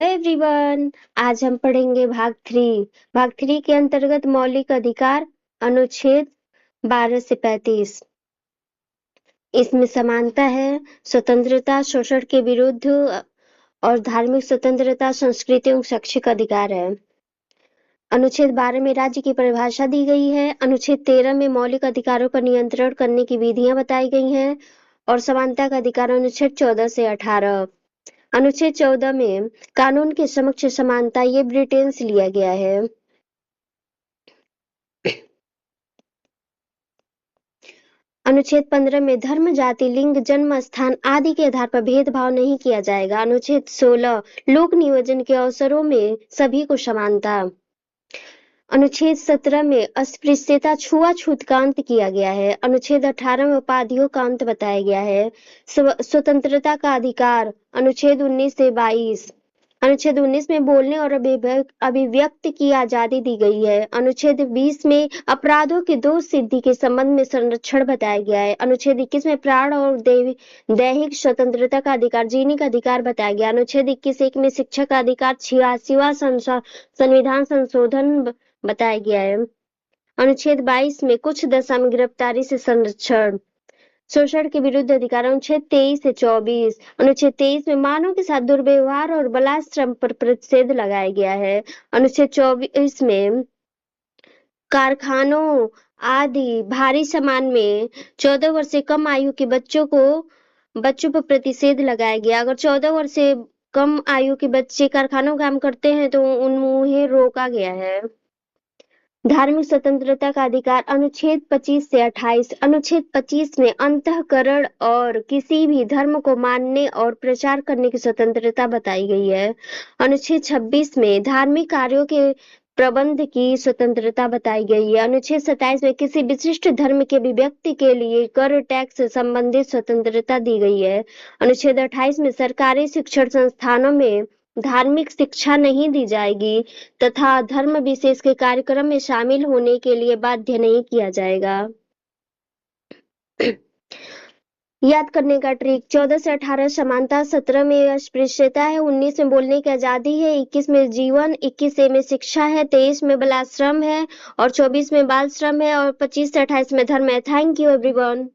Everyone, आज हम पढ़ेंगे भाग 3 के अंतर्गत मौलिक अधिकार अनुच्छेद 12 से 35। इसमें समानता है, स्वतंत्रता, शोषण के विरुद्ध और धार्मिक स्वतंत्रता, संस्कृति एवं शैक्षिक अधिकार है। अनुच्छेद 12 में राज्य की परिभाषा दी गई है। अनुच्छेद 13 में मौलिक अधिकारों पर नियंत्रण करने की विधियां बताई गई हैं और समानता का अधिकार अनुच्छेद 14 से 18। अनुच्छेद 14 में कानून के समक्ष समानता, ये ब्रिटेन से लिया गया है। अनुच्छेद 15 में धर्म, जाति, लिंग, जन्म स्थान आदि के आधार पर भेदभाव नहीं किया जाएगा। अनुच्छेद 16 लोक नियोजन के अवसरों में सभी को समानता। अनुच्छेद 17 में अस्पृश्यता, छुआछूत का अंत किया गया है। अनुच्छेद 18 में उपाधियों का अंत बताया गया है। स्वतंत्रता का अधिकार अनुच्छेद 19 से 22। अनुच्छेद 19 में बोलने और अभिव्यक्त की आजादी दी गई है। अनुच्छेद 20 में अपराधों की दोष सिद्धि के संबंध में संरक्षण बताया गया है। अनुच्छेद 21 में प्राण और दैहिक स्वतंत्रता का अधिकार, जीने का अधिकार बताया गया। अनुच्छेद 21(1) में शिक्षा का अधिकार, 86वां संविधान संशोधन बताया गया है। अनुच्छेद 22 में कुछ दशा में गिरफ्तारी से संरक्षण, शोषण के विरुद्ध अधिकार, अनुच्छेद 23 से 24। अनुच्छेद 23 में मानव के साथ दुर्व्यवहार और बलात्संग पर प्रतिषेध लगाया गया है। अनुच्छेद 24 में कारखानों आदि भारी सामान में 14 वर्ष से कम आयु के बच्चों पर प्रतिषेध लगाया गया। अगर 14 वर्ष से कम आयु के बच्चे कारखानों काम करते हैं तो उन्हें रोका गया है। धार्मिक स्वतंत्रता का अधिकार अनुच्छेद 25 से 28। अनुच्छेद 25 में अंतःकरण और किसी भी धर्म को मानने और प्रचार करने की स्वतंत्रता बताई गई है। अनुच्छेद 26 में धार्मिक कार्यों के प्रबंध की स्वतंत्रता बताई गई है। अनुच्छेद 27 में किसी विशिष्ट धर्म के अभिव्यक्ति के लिए कर, टैक्स से संबंधित स्वतंत्रता दी गई है। अनुच्छेद 28 में सरकारी शिक्षण संस्थानों में धार्मिक शिक्षा नहीं दी जाएगी तथा धर्म विशेष के कार्यक्रम में शामिल होने के लिए बाध्य नहीं किया जाएगा। याद करने का ट्रिक: 14 से 18 समानता, 17 में अस्पृश्यता है, 19 में बोलने की आजादी है, 21 में जीवन, 21A में शिक्षा है, 23 में बलात्श्रम है और 24 में बाल श्रम है और 25 से 28 में धर्म है। Thank you everyone.